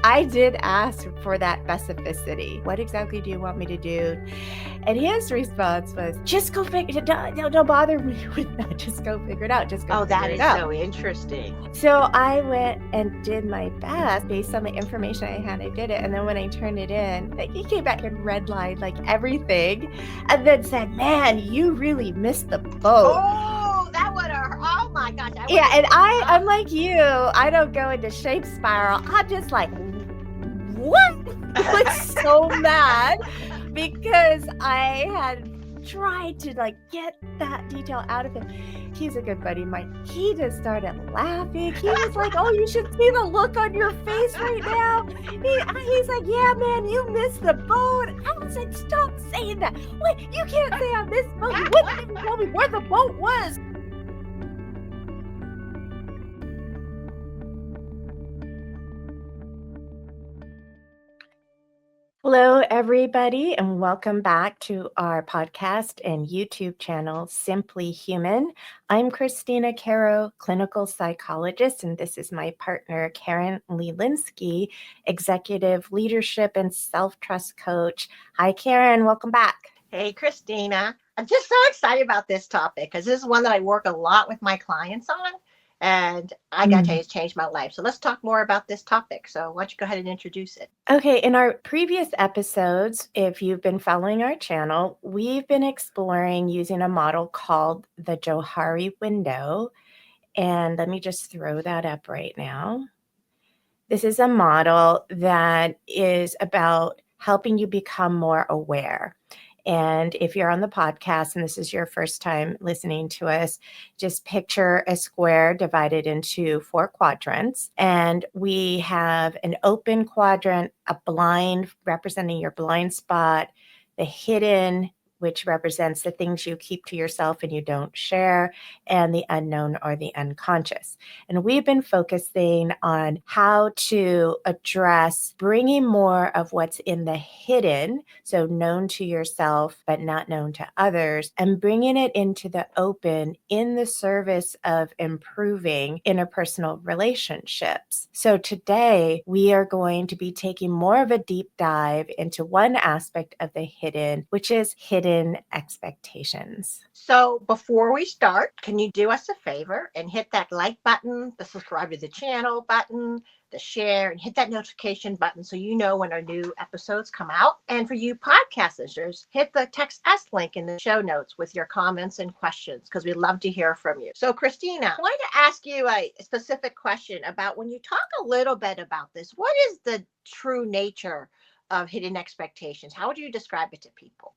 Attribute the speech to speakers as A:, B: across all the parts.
A: I did ask for that specificity. What exactly do you want me to do? And his response was, just go figure it out. Don't bother me with that. Just go figure it out. Just go figure
B: that
A: it
B: is
A: out.
B: so interesting.
A: So I went and did my best based on the information I had. I did it. And then when I turned it in, he came back and redlined like everything and then said, man, you really missed the boat.
B: Oh, that would have, oh my gosh.
A: Yeah, and I'm like you. I don't go into shape spiral. I'm just like, what? I was so mad because I had tried to like get that detail out of him. He's a good buddy of mine. He just started laughing. He was like, oh, you should see the look on your face right now. He's like, yeah, man, you missed the boat. I was like, stop saying that. Wait, you can't say I missed the boat. You wouldn't even tell me where the boat was. Hello, everybody, and welcome back to our podcast and YouTube channel, Simply Human. I'm Christina Caro, clinical psychologist, and this is my partner, Karen Lelinski, executive leadership and self-trust coach. Hi, Karen. Welcome back.
B: Hey, Christina. I'm just so excited about this topic because this is one that I work a lot with my clients on. And I got to tell you, it's changed my life. So let's talk more about this topic. So why don't you go ahead and introduce it?
A: Okay, in our previous episodes, if you've been following our channel, we've been exploring using a model called the JOHARI Window. And let me just throw that up right now. This is a model that is about helping you become more aware. And if you're on the podcast and this is your first time listening to us, just picture a square divided into 4 quadrants. And we have an open quadrant, a blind representing your blind spot, the hidden, which represents the things you keep to yourself and you don't share, and the unknown or the unconscious. And we've been focusing on how to address bringing more of what's in the hidden, so known to yourself but not known to others, and bringing it into the open in the service of improving interpersonal relationships. So today we are going to be taking more of a deep dive into one aspect of the hidden, which is hidden expectations.
B: So before we start, can you do us a favor and hit that like button, the subscribe to the channel button, the share, and hit that notification button so you know when our new episodes come out. And for you podcast listeners, hit the text us link in the show notes with your comments and questions because we'd love to hear from you. So Christina, I wanted to ask you a specific question about when you talk a little bit about this, what is the true nature of hidden expectations? How would you describe it to people?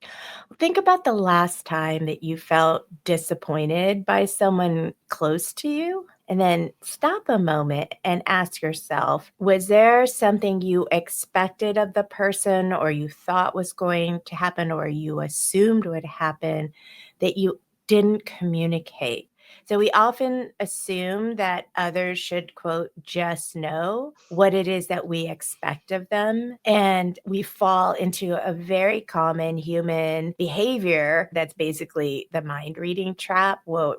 A: Think about the last time that you felt disappointed by someone close to you, and then stop a moment and ask yourself, was there something you expected of the person or you thought was going to happen or you assumed would happen that you didn't communicate? So we often assume that others should, quote, just know what it is that we expect of them. And we fall into a very common human behavior that's basically the mind reading trap. Well,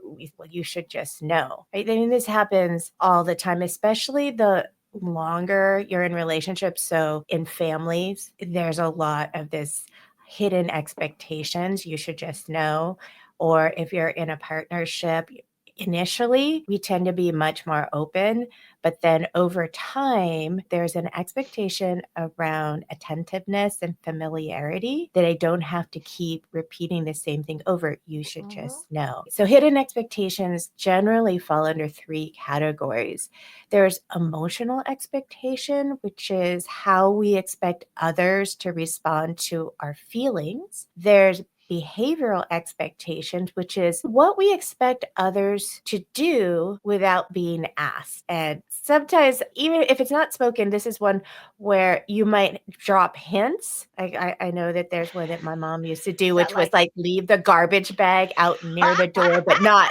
A: you should just know, right? I mean, this happens all the time, especially the longer you're in relationships. So in families, there's a lot of this hidden expectations. You should just know. Or if you're in a partnership, initially we tend to be much more open, but then over time, there's an expectation around attentiveness and familiarity that I don't have to keep repeating the same thing over. You should just know. So hidden expectations generally fall under 3 categories. There's emotional expectation, which is how we expect others to respond to our feelings. There's behavioral expectations, which is what we expect others to do without being asked. And sometimes, even if it's not spoken, this is one where you might drop hints. I know that there's one that my mom used to do, which was like leave the garbage bag out near the door, but not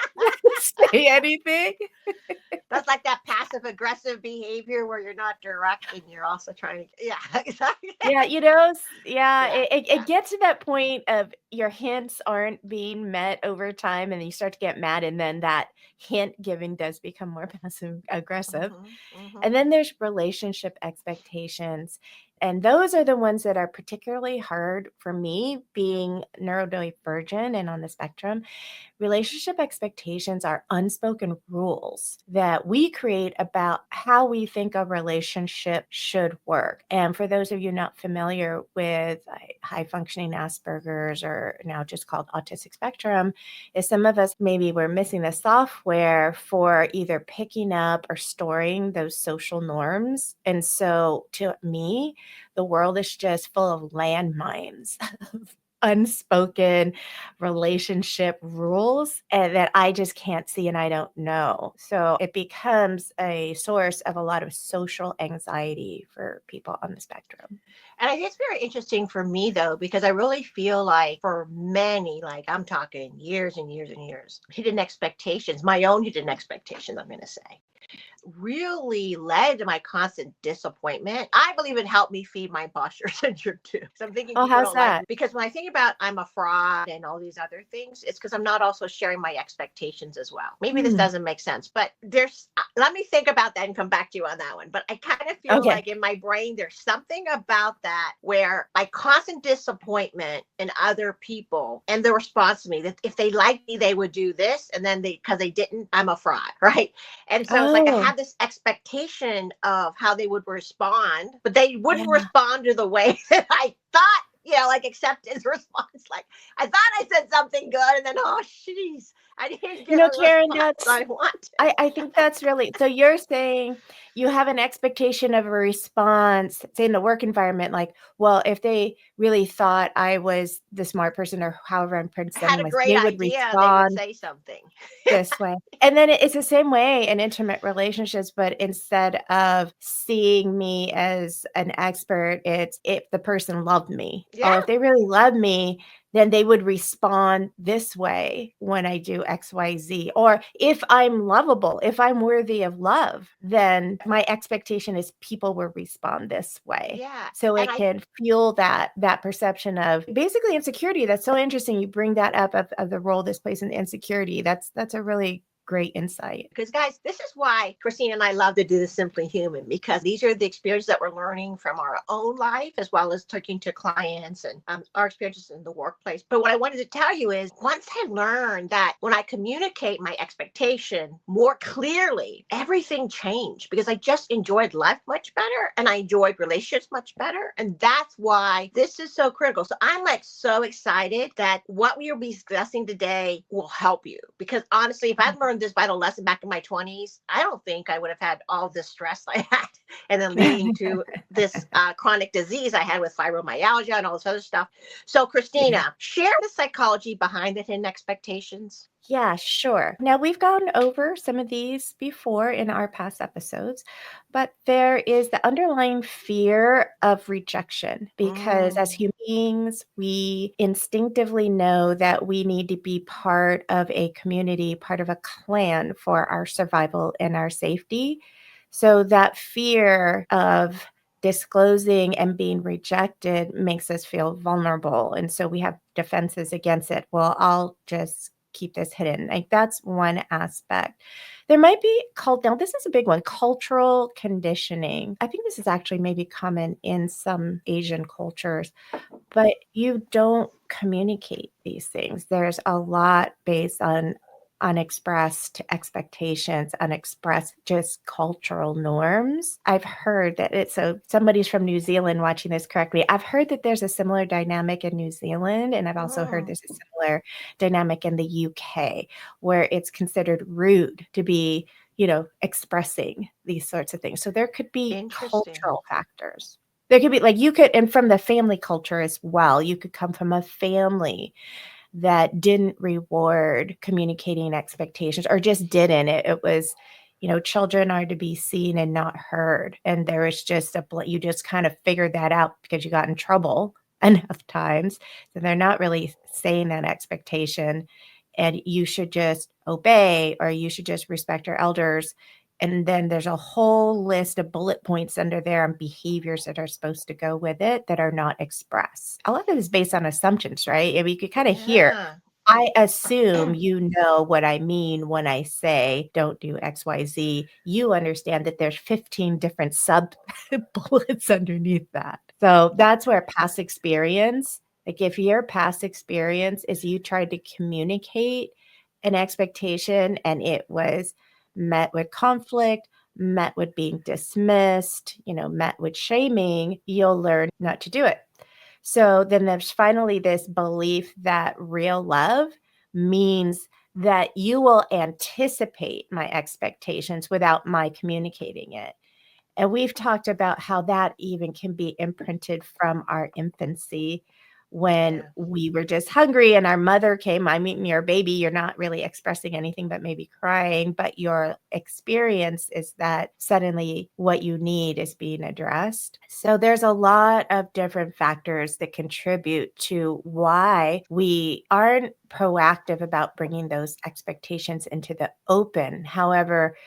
A: say anything.
B: That's like that passive aggressive behavior where you're not direct and you're also trying to, yeah, exactly.
A: Yeah, yeah,
B: Yeah,
A: it
B: yeah.
A: gets to that point of your hints aren't being met over time, and you start to get mad, and then that hint giving does become more passive aggressive.
B: Hmm. Hmm.
A: And then there's relationship expectations. And those are the ones that are particularly hard for me, being neurodivergent and on the spectrum. Relationship expectations are unspoken rules that we create about how we think a relationship should work. And for those of you not familiar with high functioning Asperger's, or now just called autistic spectrum, is some of us maybe we're missing the software for either picking up or storing those social norms. And so to me, the world is just full of landmines of unspoken relationship rules and that I just can't see and I don't know. So it becomes a source of a lot of social anxiety for people on the spectrum.
B: And I think it's very interesting for me though, because I really feel like for many, like I'm talking years and years and years, hidden expectations, my own hidden expectations, I'm going to say, really led to my constant disappointment. I believe it helped me feed my imposter syndrome too. So I'm thinking
A: Oh,
B: people
A: how's
B: don't like me
A: that?
B: because when I think about I'm a fraud and all these other things, it's because I'm not also sharing my expectations as well. Maybe this
A: Hmm.
B: doesn't make sense, but let me think about that and come back to you on that one. But I kind of feel
A: Okay.
B: like in my brain, there's something about that where my constant disappointment in other people and the response to me that if they liked me, they would do this. And then because they didn't, I'm a fraud, right? And so it's like I
A: Oh,
B: had this expectation of how they would respond, but they wouldn't
A: yeah.
B: respond to the way that I thought, like acceptance response. Like I thought I said something good, and then oh, jeez, I didn't get a
A: Karen,
B: response I wanted.
A: I think that's really so you're saying you have an expectation of a response, say in the work environment, like, well, if they really thought I was the smart person or however I'm
B: Had
A: presenting
B: a
A: myself,
B: great
A: they would
B: idea, they would
A: respond
B: say something.
A: this way. And then it's the same way in intimate relationships, but instead of seeing me as an expert, it's if the person loved me.
B: Yeah,
A: Oh, if they really love me, then they would respond this way when I do XYZ. Or if I'm lovable, if I'm worthy of love, then my expectation is people will respond this way.
B: yeah,
A: So
B: and
A: it can fuel that perception of basically insecurity. That's so interesting. You bring that up of the role this plays in insecurity. That's a really great insight.
B: because guys, this is why Christine and I love to do the Simply Human, because these are the experiences that we're learning from our own life as well as talking to clients and our experiences in the workplace. But what I wanted to tell you is once I learned that when I communicate my expectation more clearly, everything changed because I just enjoyed life much better and I enjoyed relationships much better. And that's why this is so critical. So I'm like so excited that what we will be discussing today will help you, because honestly, if I'd learned this vital lesson back in my 20s, I don't think I would have had all this stress I had and then leading to this chronic disease I had with fibromyalgia and all this other stuff. So,
A: Yeah.
B: Christina, share the psychology behind the hidden expectations.
A: Yeah, sure. Now, we've gone over some of these before in our past episodes, but there is the underlying fear of rejection because as
B: Mm,
A: human beings, we instinctively know that we need to be part of a community, part of a clan for our survival and our safety. So that fear of disclosing and being rejected makes us feel vulnerable. And so we have defenses against it. Well, I'll just keep this hidden. Like that's one aspect. There might be now this is a big one, cultural conditioning. I think this is actually maybe common in some Asian cultures, but you don't communicate these things. There's a lot based on unexpressed expectations, unexpressed just cultural norms. I've heard that so somebody's from New Zealand watching this correctly. I've heard that there's a similar dynamic in New Zealand, and I've also heard
B: mm,
A: there's a similar dynamic in the UK where it's considered rude to be, expressing these sorts of things. So there could be
B: interesting.
A: cultural factors. There could be like you could, and from the family culture as well, you could come from a family that didn't reward communicating expectations or just didn't. It was, children are to be seen and not heard. And there was just you just kind of figured that out because you got in trouble enough times. So they're not really saying that expectation. And you should just obey or you should just respect your elders. And then there's a whole list of bullet points under there and behaviors that are supposed to go with it that are not expressed. A lot of it is based on assumptions, right? I mean, you could kind of hear,
B: Yeah.
A: I assume you know what I mean when I say don't do XYZ. You understand that there's 15 different sub bullets underneath that. So that's where past experience, like if your past experience is you tried to communicate an expectation and it was met with conflict, met with being dismissed, met with shaming, you'll learn not to do it. So then there's finally this belief that real love means that you will anticipate my expectations without my communicating it. And we've talked about how that even can be imprinted from our infancy when
B: Yeah.
A: we were just hungry and our mother came. I mean, you're a baby, you're not really expressing anything but maybe crying, but your experience is that suddenly what you need is being addressed. So there's a lot of different factors that contribute to why we aren't proactive about bringing those expectations into the open. However,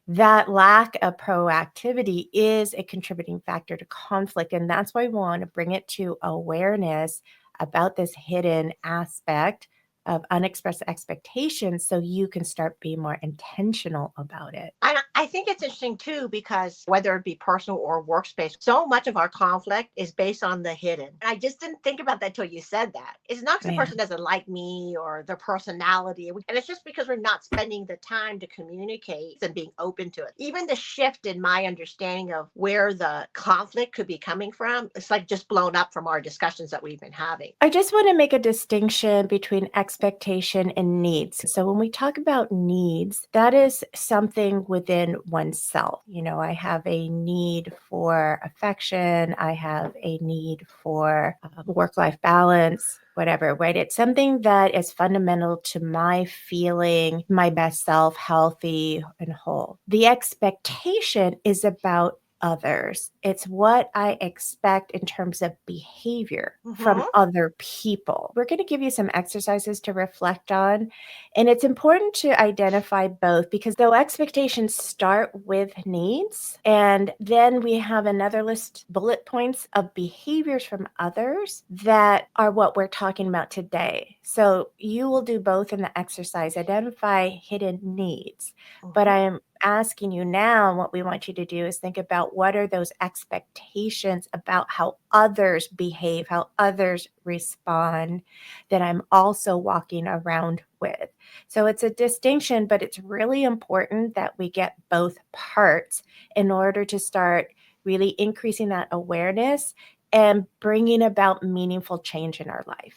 A: that lack of proactivity is a contributing factor to conflict. And that's why we want to bring it to awareness about this hidden aspect of unexpressed expectations so you can start being more intentional about it.
B: I think it's interesting too, because whether it be personal or workspace, so much of our conflict is based on the hidden. And I just didn't think about that till you said that. It's not because the
A: Yeah.
B: person doesn't like me or their personality. And it's just because we're not spending the time to communicate and being open to it. Even the shift in my understanding of where the conflict could be coming from, it's like just blown up from our discussions that we've been having.
A: I just want to make a distinction between expectation and needs. So, when we talk about needs, that is something within oneself. I have a need for affection, I have a need for work life balance, whatever, right? It's something that is fundamental to my feeling my best self, healthy and whole. The expectation is about others. It's what I expect in terms of behavior from
B: Mm-hmm.
A: other people. We're going to give you some exercises to reflect on. And it's important to identify both because though expectations start with needs, and then we have another list, bullet points of behaviors from others that are what we're talking about today. So you will do both in the exercise, identify hidden needs. But I am asking you now, what we want you to do is think about what are those expectations about how others behave, how others respond that I'm also walking around with. So it's a distinction, but it's really important that we get both parts in order to start really increasing that awareness and bringing about meaningful change in our life.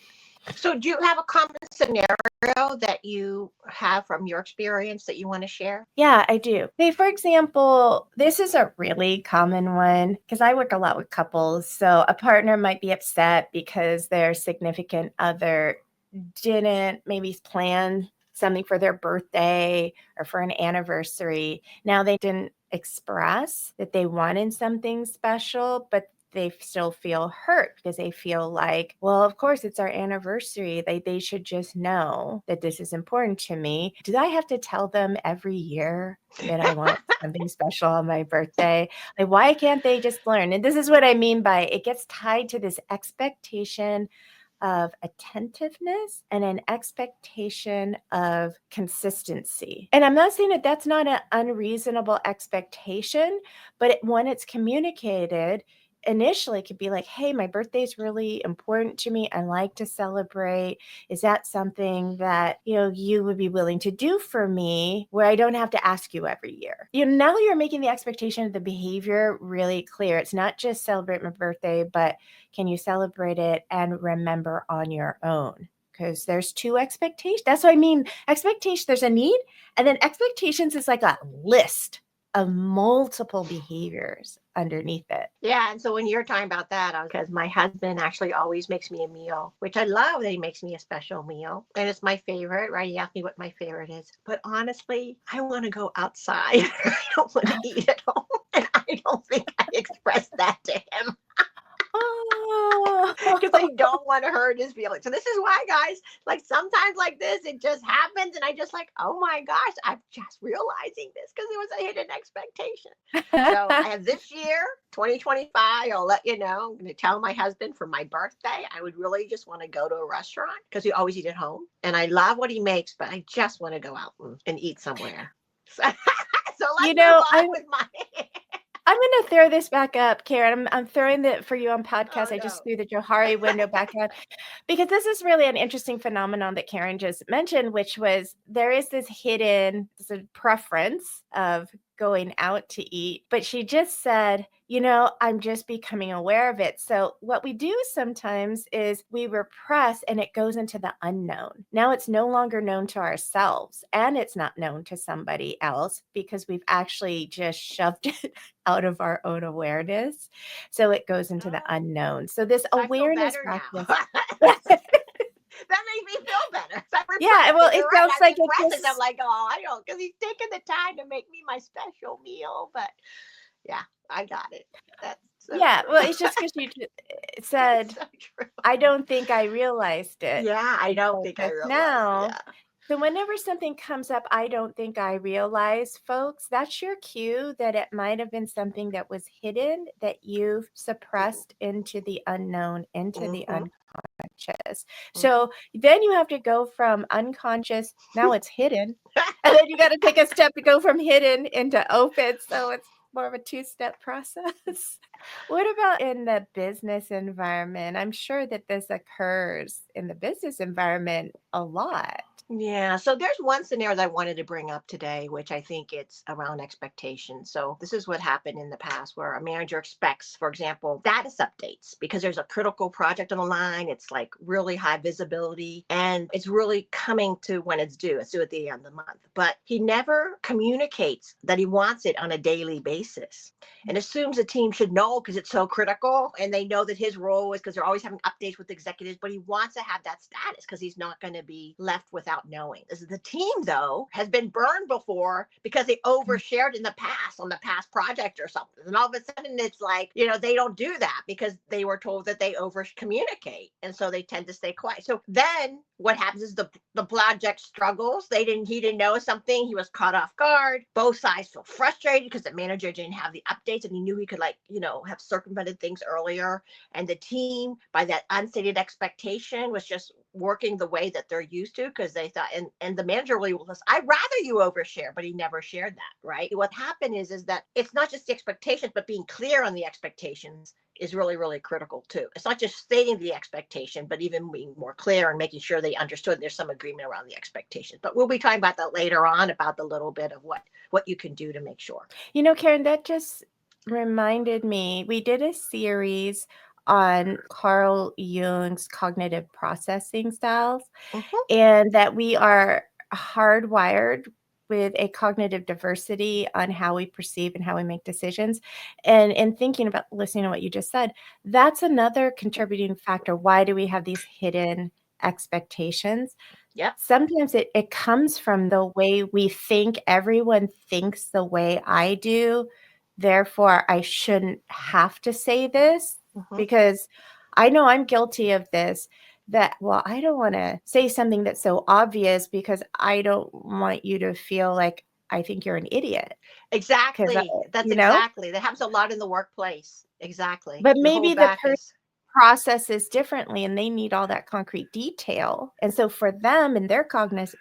B: So, do you have a common scenario that you have from your experience that you want to share?
A: Yeah, I do. Say, for example, this is a really common one because I work a lot with couples. So a partner might be upset because their significant other didn't maybe plan something for their birthday or for an anniversary. Now they didn't express that they wanted something special, but they still feel hurt because they feel like, well, of course, it's our anniversary. They should just know that this is important to me. Do I have to tell them every year that I want something special on my birthday? Like, why can't they just learn? And this is what I mean by it gets tied to this expectation of attentiveness and an expectation of consistency. And I'm not saying that that's not an unreasonable expectation, but when it's communicated, initially it could be like, hey, my birthday is really important to me. I like to celebrate. Is that something that, you would be willing to do for me where I don't have to ask you every year? Now you're making the expectation of the behavior really clear. It's not just celebrate my birthday, but can you celebrate it and remember on your own? Because there's two expectations. That's what I mean. Expectation, there's a need. And then expectations is like a list of multiple behaviors underneath it.
B: Yeah, and so when you're talking about that, because my husband actually always makes me a meal, which I love that he makes me a special meal. And it's my favorite, right? He asked me what my favorite is. But honestly, I want to go outside. I don't want to eat at home. And I don't think I expressed that to him.
A: Oh,
B: Because I don't want to hurt word is feeling. So this is why, guys, like sometimes like this, it just happens. And I just like, oh my gosh, I'm just realizing this because it was a hidden expectation. So I have this year, 2025, I'll let you know. I'm going to tell my husband for my birthday, I would really just want to go to a restaurant because we always eat at home. And I love what he makes, but I just want to go out and eat somewhere. So, so let's
A: You
B: move
A: know,
B: on with my.
A: I'm going to throw this back up, Karen. I'm throwing it for you on podcast.
B: Oh,
A: I just
B: no.
A: threw the Johari window back on because this is really an interesting phenomenon that Karen just mentioned, which was there is this hidden preference of going out to eat, but she just said, I'm just becoming aware of it. So what we do sometimes is we repress and it goes into the unknown. Now it's no longer known to ourselves and it's not known to somebody else because we've actually just shoved it out of our own awareness. So it goes into the unknown. So this
B: I feel
A: awareness
B: better now.
A: practice.
B: That makes me feel better. So I'm
A: Yeah, well,
B: repressing.
A: it
B: You're right.
A: sounds
B: I'm
A: like it
B: repressing. I'm
A: just,
B: like, oh, I don't, because he's taking the time to make me my special meal. But yeah, I got it. That's so
A: yeah,
B: true.
A: well, it's just because you
B: It's
A: said,
B: so true.
A: I don't think I realized it
B: Yeah, I don't
A: until
B: think I
A: just
B: realized.
A: now.
B: Yeah.
A: So whenever something comes up, I don't think I realize, folks, that's your cue that it might have been something that was hidden that you've suppressed into the unknown, into the
B: Mm-hmm.
A: unconscious.
B: Mm-hmm.
A: So then you have to go from unconscious, now it's hidden, and then you got to take a step to go from hidden into open. So it's more of a two-step process. What about in the business environment? I'm sure that this occurs in the business environment a lot.
B: Yeah, so there's one scenario that I wanted to bring up today, which I think it's around expectations. So this is what happened in the past where a manager expects, for example, status updates because there's a critical project on the line. It's like really high visibility and it's really coming to when it's due. It's due at the end of the month. But he never communicates that he wants it on a daily basis and assumes the team should know because it's so critical and they know that his role is because they're always having updates with executives, but he wants to have that status because he's not going to be left without knowing. The team, though, has been burned before because they overshared in the past on the past project or something. And all of a sudden it's like, they don't do that because they were told that they over communicate. And so they tend to stay quiet. So then what happens is the project struggles. He didn't know something. He was caught off guard. Both sides feel frustrated because the manager didn't have the updates and he knew he could have circumvented things earlier. And the team, by that unstated expectation, was just working the way that they're used to because they thought, and the manager really was, I'd rather you overshare, but he never shared that, right? What happened is that it's not just the expectations, but being clear on the expectations is really, really critical too. It's not just stating the expectation, but even being more clear and making sure they understood there's some agreement around the expectations. But we'll be talking about that later on, about the little bit of what you can do to make sure.
A: Karen, that just reminded me, we did a series on Carl Jung's cognitive processing styles, and that we are hardwired with a cognitive diversity on how we perceive and how we make decisions. And in thinking about listening to what you just said, that's another contributing factor. Why do we have these hidden expectations?
B: Yep.
A: Sometimes it comes from the way we think. Everyone thinks the way I do. Therefore, I shouldn't have to say this because I know I'm guilty of this. I don't want to say something that's so obvious because I don't want you to feel like I think you're an idiot.
B: Exactly. That's exactly. That happens a lot in the workplace. Exactly.
A: But
B: You
A: maybe
B: hold
A: the
B: back
A: person processes differently and they need all that concrete detail. And so for them and their cognitive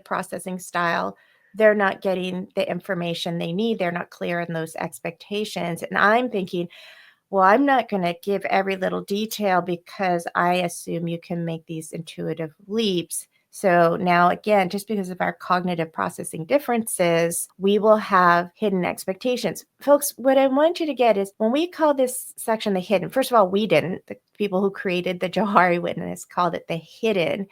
A: processing style, they're not getting the information they need. They're not clear in those expectations. And I'm thinking, well, I'm not going to give every little detail because I assume you can make these intuitive leaps. So now, again, just because of our cognitive processing differences, we will have hidden expectations. Folks, what I want you to get is when we call this section the hidden, first of all, we didn't. The people who created the Johari Window called it the hidden.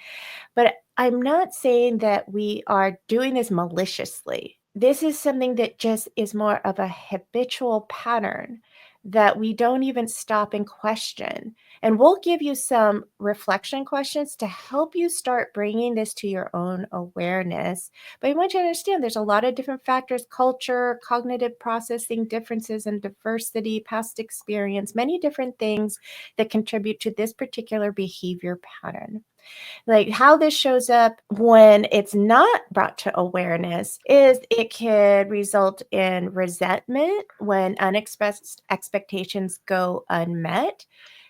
A: But I'm not saying that we are doing this maliciously. This is something that just is more of a habitual pattern that we don't even stop and question. And we'll give you some reflection questions to help you start bringing this to your own awareness. But I want you to understand there's a lot of different factors: culture, cognitive processing differences and diversity, past experience, many different things that contribute to this particular behavior pattern. Like how this shows up when it's not brought to awareness is it could result in resentment when unexpressed expectations go unmet.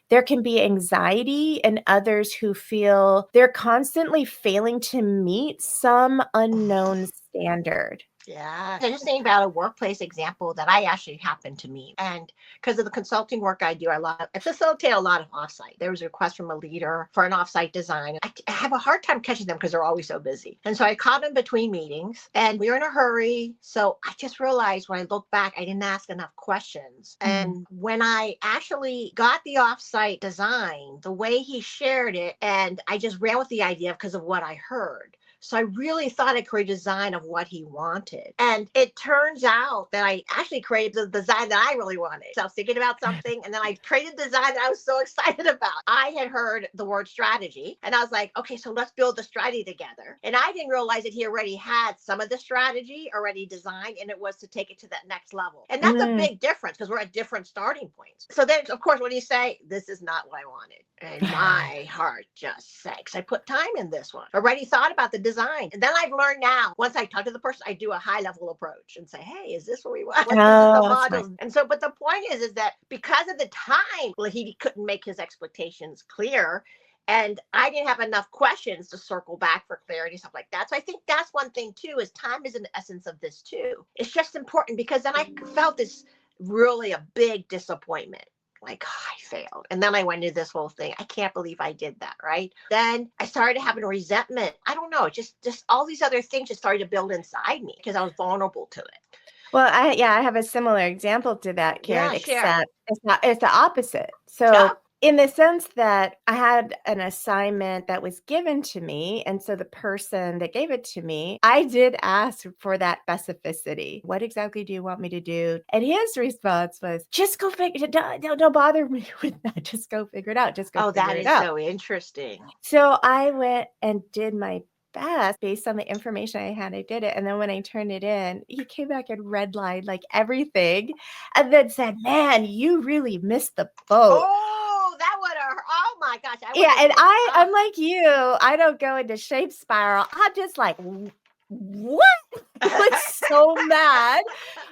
A: There can be anxiety in others who feel they're constantly failing to meet some unknown standard.
B: Yeah. I just think about a workplace example that I actually happened to meet. And because of the consulting work I do, I facilitate a lot of offsite. There was a request from a leader for an offsite design. I have a hard time catching them because they're always so busy. And so I caught them between meetings and we were in a hurry. So I just realized when I look back, I didn't ask enough questions. And when I actually got the offsite design, the way he shared it, and I just ran with the idea because of what I heard. So I really thought I created a design of what he wanted. And it turns out that I actually created the design that I really wanted. So I was thinking about something and then I created a design that I was so excited about. I had heard the word strategy and I was like, okay, so let's build the strategy together. And I didn't realize that he already had some of the strategy already designed and it was to take it to that next level. And that's a big difference because we're at different starting points. So then, of course, what do you say? This is not what I wanted. And my heart just sank. I put time in this one. Already thought about the design. And then I've learned now, once I talk to the person, I do a high level approach and say, hey, is this what we want? This is the modules. And so, but the point is that because of the time, well, he couldn't make his expectations clear. And I didn't have enough questions to circle back for clarity, stuff like that. So I think that's one thing too, is time is in the essence of this too. It's just important because then I felt this really a big disappointment. Like, oh, I failed. And then I went into this whole thing. I can't believe I did that, right? Then I started having resentment. I don't know, just all these other things just started to build inside me because I was vulnerable to it.
A: Well, I have a similar example to that, Karen,
B: Yeah, share.
A: except it's the opposite. So
B: Yeah.
A: in the sense that I had an assignment that was given to me, and so the person that gave it to me, I did ask for that specificity. What exactly do you want me to do? And his response was, just go figure it out. Don't bother me with that. Just go figure it out. Just go figure it out.
B: That is so interesting.
A: So I went and did my best based on the information I had. I did it. And then when I turned it in, he came back and redlined like everything and then said, man, you really missed the boat.
B: Oh, that would have, oh my gosh.
A: Yeah. And I'm like you, I don't go into shape spiral. I'm just like, what? Like so mad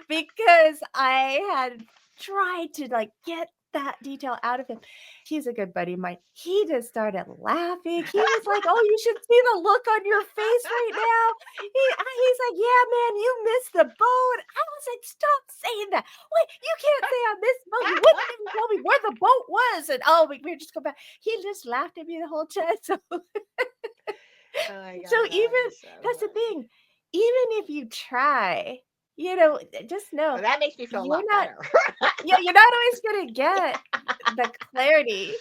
A: because I had tried to like get that detail out of him. He's a good buddy of mine. He just started laughing. He was like, oh, you should see the look on your face right now. He's like, yeah, man, you missed the boat. I was like, stop saying that. Wait, you can't say I missed the boat. You wouldn't even tell me where the boat was. And oh, we just go back. He just laughed at me the whole time. So, so even that's the thing. Even if you try, just know
B: well, that makes me feel a lot better.
A: Yeah, you're not always gonna get the clarity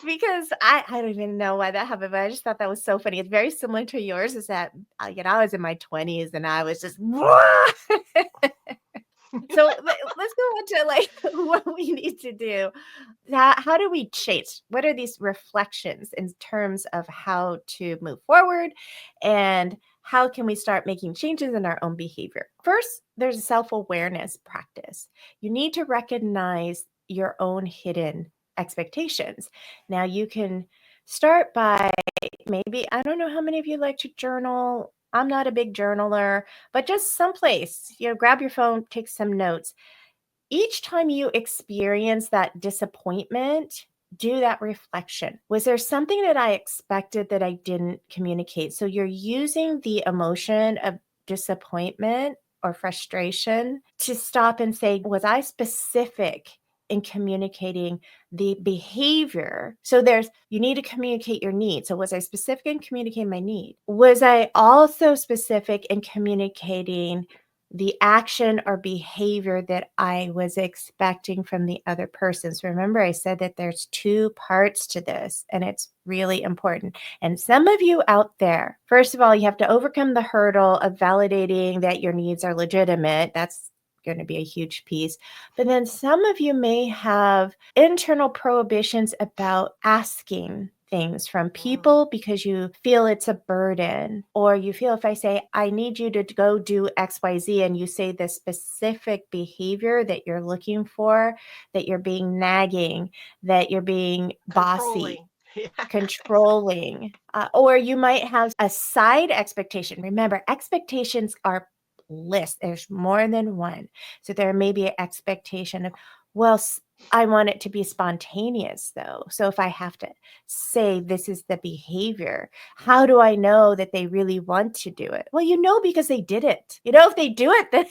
A: because I don't even know why that happened, but I just thought that was so funny. It's very similar to yours. Is that I was in my 20s and I was just so let's go on to like what we need to do. How do we change? What are these reflections in terms of how to move forward and how can we start making changes in our own behavior? First, there's a self-awareness practice. You need to recognize your own hidden expectations. Now you can start by maybe, I don't know how many of you like to journal. I'm not a big journaler, but just someplace, grab your phone, take some notes. Each time you experience that disappointment, do that reflection. Was there something that I expected that I didn't communicate? So you're using the emotion of disappointment or frustration to stop and say, was I specific in communicating the behavior? So you need to communicate your need. So was I specific in communicating my need? Was I also specific in communicating the action or behavior that I was expecting from the other person? So remember, I said that there's two parts to this, and it's really important. And some of you out there, first of all, you have to overcome the hurdle of validating that your needs are legitimate. That's going to be a huge piece. But then some of you may have internal prohibitions about asking things from people because you feel it's a burden, or you feel if I say, I need you to go do XYZ, and you say the specific behavior that you're looking for, that you're being nagging, that you're being bossy, controlling, or you might have a side expectation. Remember, expectations are lists. There's more than one. So there may be an expectation of, well, I want it to be spontaneous though. So if I have to say this is the behavior, how do I know that they really want to do it? Well, because they did it. If they do it, then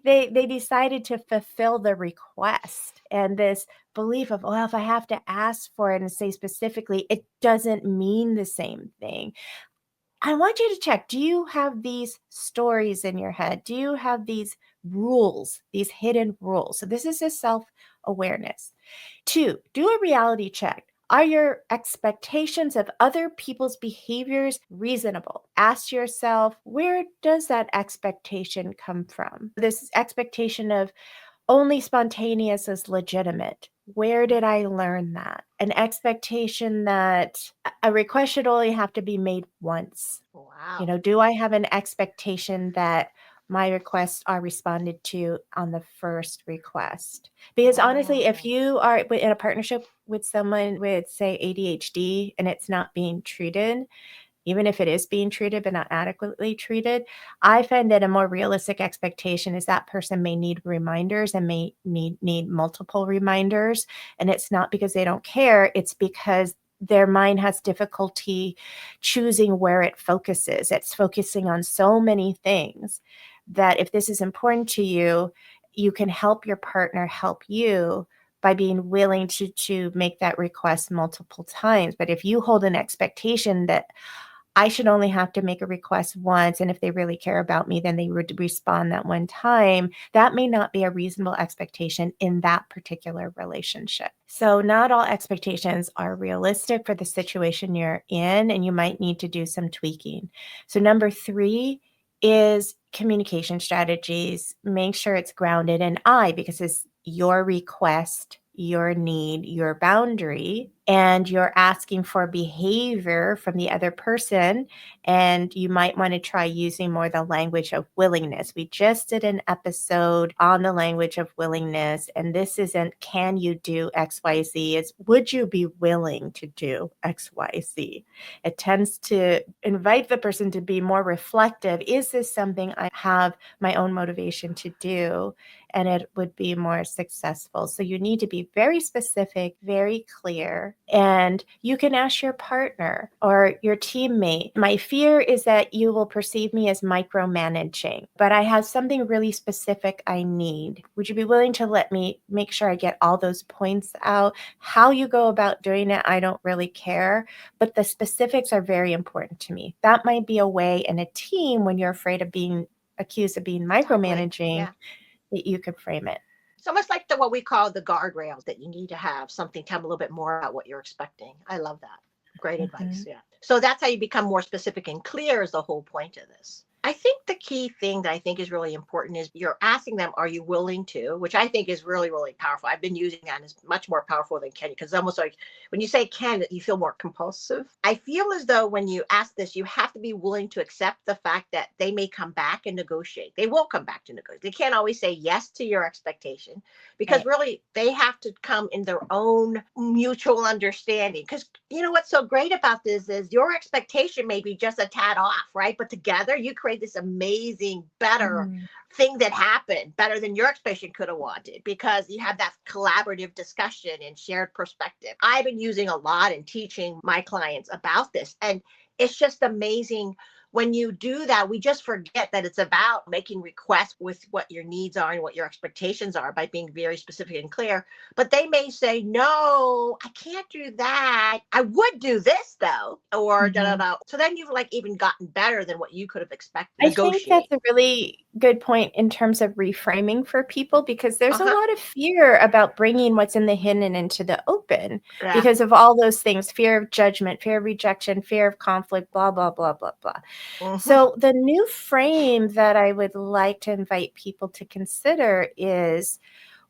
A: they decided to fulfill the request. And this belief of, well, if I have to ask for it and say specifically, it doesn't mean the same thing. I want you to check, do you have these stories in your head? Do you have these rules, these hidden rules? So this is a self-awareness. 2, do a reality check. Are your expectations of other people's behaviors reasonable? Ask yourself, where does that expectation come from? This expectation of only spontaneous is legitimate. Where did I learn that? An expectation that a request should only have to be made once.
B: Wow.
A: Do I have an expectation that my requests are responded to on the first request? Because honestly, if you are in a partnership with someone with, say, ADHD and it's not being treated, even if it is being treated but not adequately treated, I find that a more realistic expectation is that person may need reminders and may need multiple reminders. And it's not because they don't care, it's because their mind has difficulty choosing where it focuses. It's focusing on so many things that if this is important to you, you can help your partner help you by being willing to make that request multiple times. But if you hold an expectation that I should only have to make a request once, and if they really care about me, then they would respond that one time, that may not be a reasonable expectation in that particular relationship. So not all expectations are realistic for the situation you're in, and you might need to do some tweaking. So number 3 is communication strategies. Make sure it's grounded in I, because it's your request, your need, your boundary, and you're asking for behavior from the other person. And you might want to try using more the language of willingness. We just did an episode on the language of willingness, and this isn't can you do XYZ, it's would you be willing to do XYZ. It tends to invite the person to be more reflective. Is this something I have my own motivation to do? And it would be more successful. So you need to be very specific, very clear, and you can ask your partner or your teammate. My fear is that you will perceive me as micromanaging, but I have something really specific I need. Would you be willing to let me make sure I get all those points out? How you go about doing it, I don't really care, but the specifics are very important to me. That might be a way in a team when you're afraid of being accused of being micromanaging.
B: Totally. Yeah.
A: That you could frame it.
B: It's almost like what we call the guardrails that you need to have something. Tell them a little bit more about what you're expecting. I love that. Great advice. Yeah. So that's how you become more specific and clear is the whole point of this. I think the key thing that I think is really important is you're asking them, are you willing to, which I think is really, really powerful. I've been using that and it's much more powerful than can, because almost like when you say can, you feel more compulsive. I feel as though when you ask this, you have to be willing to accept the fact that they may come back and negotiate. They will come back to negotiate. They can't always say yes to your expectation because really they have to come in their own mutual understanding. Because you know what's so great about this is your expectation may be just a tad off, right? But together you create this amazing, better thing that happened, better than your expectation could have wanted, because you have that collaborative discussion and shared perspective. I've been using a lot and teaching my clients about this, and it's just amazing. When you do that, we just forget that it's about making requests with what your needs are and what your expectations are by being very specific and clear. But they may say, no, I can't do that. I would do this though, or da da da. So then you've like even gotten better than what you could have expected.
A: I think that's a really good point in terms of reframing for people, because there's a lot of fear about bringing what's in the hidden into the open because of all those things: fear of judgment, fear of rejection, fear of conflict, blah, blah, blah, blah, blah.
B: Mhm.
A: So the new frame that I would like to invite people to consider is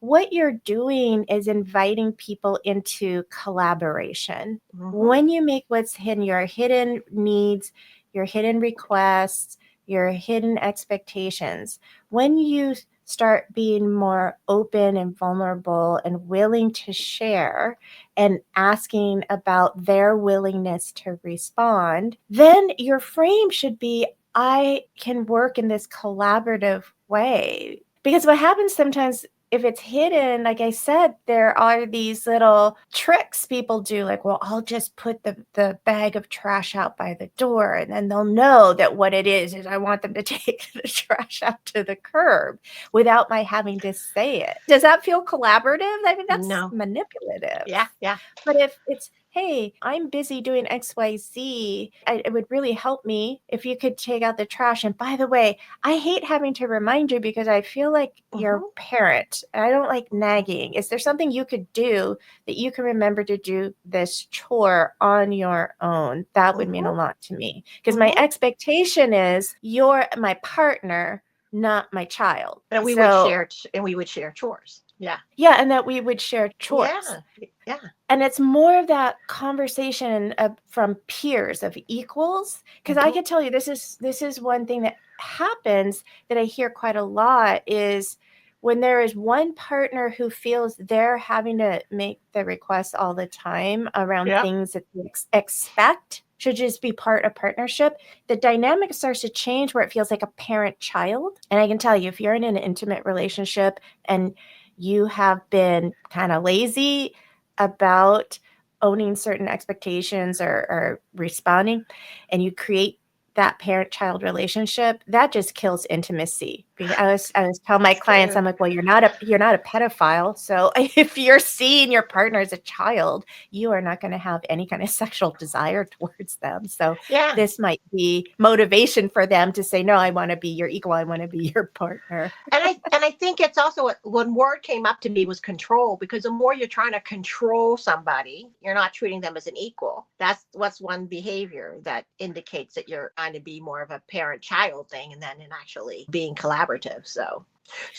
A: what you're doing is inviting people into collaboration.
B: Mhm.
A: When you make what's hidden, your hidden needs, your hidden requests, your hidden expectations, when you start being more open and vulnerable and willing to share and asking about their willingness to respond, then your frame should be I can work in this collaborative way. Because what happens sometimes if it's hidden, like I said, there are these little tricks people do, like, well, I'll just put the bag of trash out by the door, and then they'll know that what it is I want them to take the trash out to the curb without my having to say it. Does that feel collaborative? I mean, that's
B: No.
A: manipulative.
B: Yeah. Yeah.
A: But if it's, hey, I'm busy doing XYZ, it would really help me if you could take out the trash. And by the way, I hate having to remind you because I feel like your
B: Mhm.
A: parent. I don't like nagging. Is there something you could do that you can remember to do this chore on your own? That would mean
B: Mhm.
A: a lot to me because my
B: Mhm.
A: expectation is you're my partner, not my child.
B: And
A: So,
B: we would share chores. Yeah.
A: yeah, and that we would share chores.
B: Yeah. Yeah.
A: And it's more of that conversation from peers of equals, because I
B: Mhm.
A: can tell you this is one thing that happens that I hear quite a lot is when there is one partner who feels they're having to make the request all the time around
B: Yeah.
A: things that they expect should just be part of partnership, the dynamic starts to change where it feels like a parent-child. And I can tell you, if you're in an intimate relationship and you have been kind of lazy about owning certain expectations or responding, and you create that parent-child relationship, that just kills intimacy. I was telling my
B: That's
A: clients,
B: true.
A: I'm like, well, you're not a pedophile. So if you're seeing your partner as a child, you are not going to have any kind of sexual desire towards them. So
B: Yeah.
A: this might be motivation for them to say, no, I want to be your equal. I want to be your partner.
B: And I think it's also one word came up to me was control, because the more you're trying to control somebody, you're not treating them as an equal. That's what's one behavior that indicates that you're trying to be more of a parent child thing, and then in actually being collaborative. So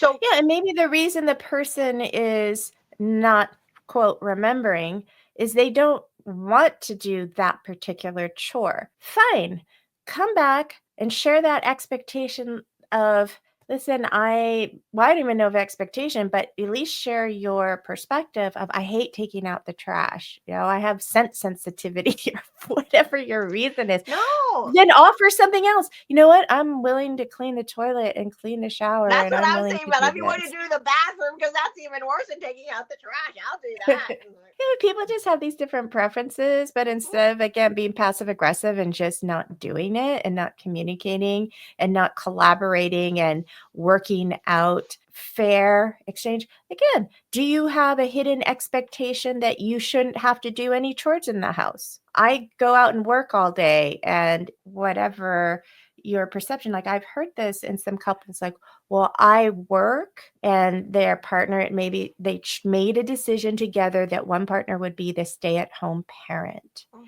A: Yeah, and maybe the reason the person is not, quote, remembering is they don't want to do that particular chore. Fine. Come back and share that expectation of, listen, well, I don't even know of expectation, but at least share your perspective of, I hate taking out the trash. I have scent sensitivity or whatever your reason is.
B: no,
A: Then offer something else. You know what? I'm willing to clean the toilet and clean the shower,
B: that's
A: and
B: what
A: I'm
B: I was
A: willing
B: saying
A: to
B: about.
A: do
B: If you want to
A: this.
B: do the bathroom, because that's even worse than taking out the trash, I'll do that.
A: Yeah, people just have these different preferences, but instead of, again, being passive aggressive and just not doing it and not communicating and not collaborating and working out fair exchange, again, do you have a hidden expectation that you shouldn't have to do any chores in the house? I go out and work all day, and whatever your perception, like I've heard this in some couples, like, well, I work, and their partner, maybe they made a decision together that one partner would be the stay-at-home parent.
B: Mhm.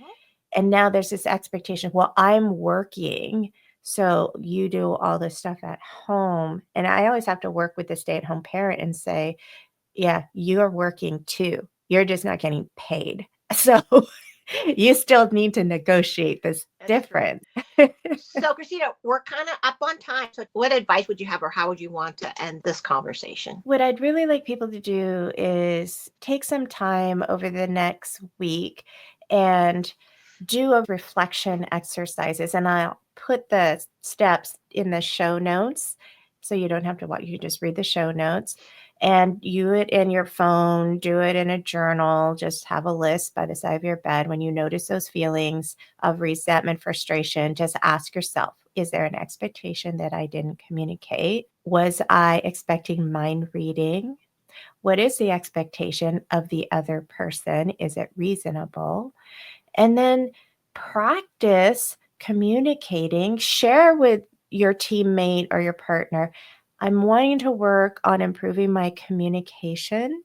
A: And now there's this expectation, well, I'm working, so you do all this stuff at home. And I always have to work with the stay-at-home parent and say, yeah, you're working too. You're just not getting paid. So you still need to negotiate this
B: That's true.
A: difference.
B: So, Christina, we're kind of up on time. So, what advice would you have, or how would you want to end this conversation?
A: What I'd really like people to do is take some time over the next week and do a reflection exercises. And I'll put the steps in the show notes so you don't have to watch, you just read the show notes and do it in your phone, do it in a journal, just have a list by the side of your bed. When you notice those feelings of resentment, frustration, just ask yourself, is there an expectation that I didn't communicate? Was I expecting mind reading? What is the expectation of the other person? Is it reasonable? And then practice communicating, share with your teammate or your partner, I'm wanting to work on improving my communication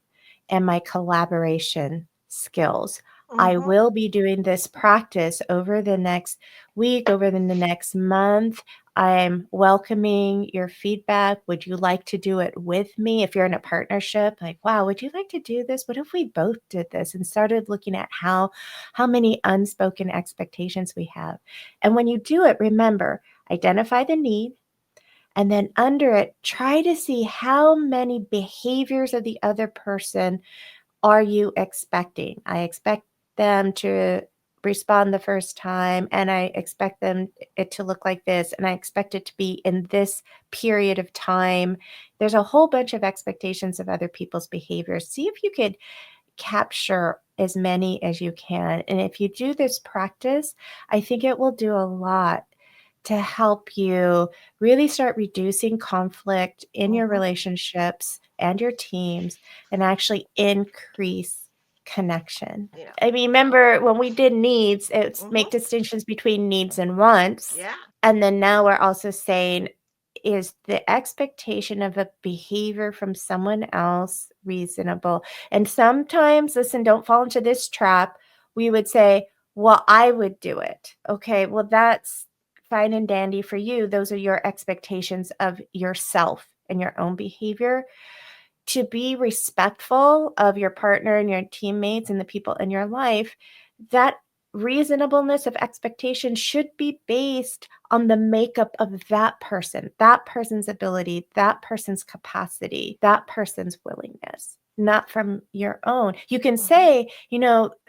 A: and my collaboration skills. I
B: Mm-hmm.
A: will be doing this practice over the next week, over the next month. I'm welcoming your feedback. Would you like to do it with me? If you're in a partnership, like, wow, would you like to do this? What if we both did this and started looking at how many unspoken expectations we have? And when you do it, remember, identify the need, and then under it, try to see how many behaviors of the other person are you expecting? I expect them to respond the first time, and I expect it to look like this, and I expect it to be in this period of time. There's a whole bunch of expectations of other people's behaviors. See if you could capture as many as you can. And if you do this practice, I think it will do a lot to help you really start reducing conflict in your
B: Mm-hmm.
A: relationships and your teams and actually increase connection.
B: You know.
A: I mean, remember when we did needs, it's
B: Mm-hmm.
A: make distinctions between needs and wants.
B: Yeah.
A: And then now we're also saying, is the expectation of a behavior from someone else reasonable? And sometimes, listen, don't fall into this trap. We would say, well, I would do it. Okay, well, that's fine and dandy for you. Those are your expectations of yourself and your own behavior. To be respectful of your partner and your teammates and the people in your life, that reasonableness of expectation should be based on the makeup of that person's ability, that person's capacity, that person's willingness, not from your own. You can
B: Mm-hmm.
A: say,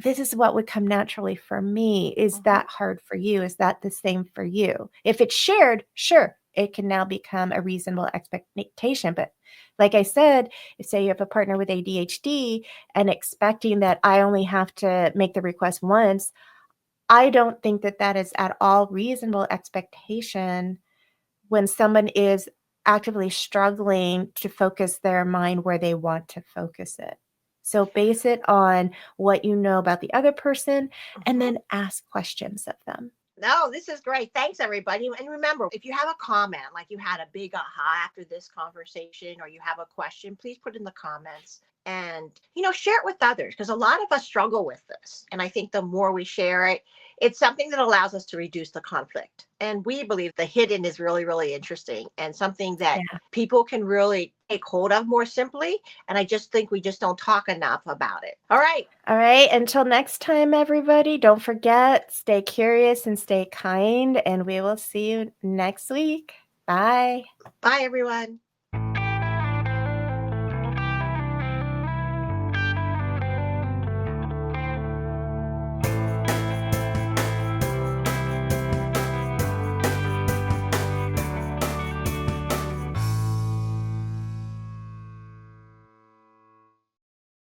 A: this is what would come naturally for me. Is
B: Mm-hmm.
A: that hard for you? Is that the same for you? If it's shared, sure, it can now become a reasonable expectation. But like I said, say you have a partner with ADHD and expecting that I only have to make the request once, I don't think that that is at all reasonable expectation when someone is actively struggling to focus their mind where they want to focus it. So base it on what you know about the other person and
B: Mm-hmm.
A: then ask questions of them.
B: No, this is great. Thanks, everybody. And remember, if you have a comment, like you had a big aha after this conversation, or you have a question, please put in the comments and, share it with others, because a lot of us struggle with this. And I think the more we share it, it's something that allows us to reduce the conflict. And we believe the hidden is really, really interesting and something that
A: Yeah.
B: people can really take hold of more simply. And I just think we just don't talk enough about it. All right.
A: All right. Until next time, everybody, don't forget, stay curious and stay kind, and we will see you next week. Bye.
B: Bye, everyone.